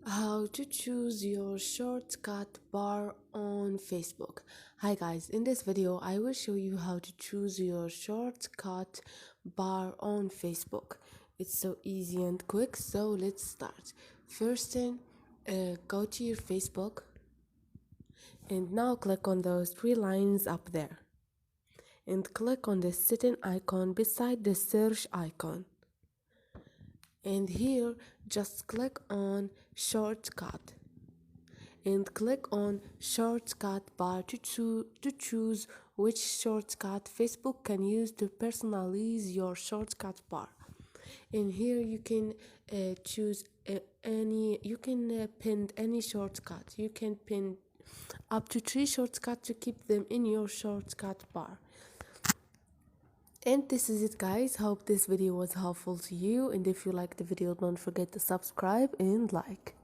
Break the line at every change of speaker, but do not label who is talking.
How to choose your shortcut bar on Facebook. Hi guys, in this video I will show you how to choose your shortcut bar on Facebook. It's so easy and quick, so let's start. First thing, go to your Facebook and now click on those three lines up there and click on the setting icon beside the search icon. And here just click on shortcut and click on shortcut bar to choose which shortcut Facebook can use to personalize your shortcut bar. And here you can choose you can pin any shortcut. You can pin up to 3 shortcuts to keep them in your shortcut bar. And this is it guys, hope this video was helpful to you, and if you like the video don't forget to subscribe and like.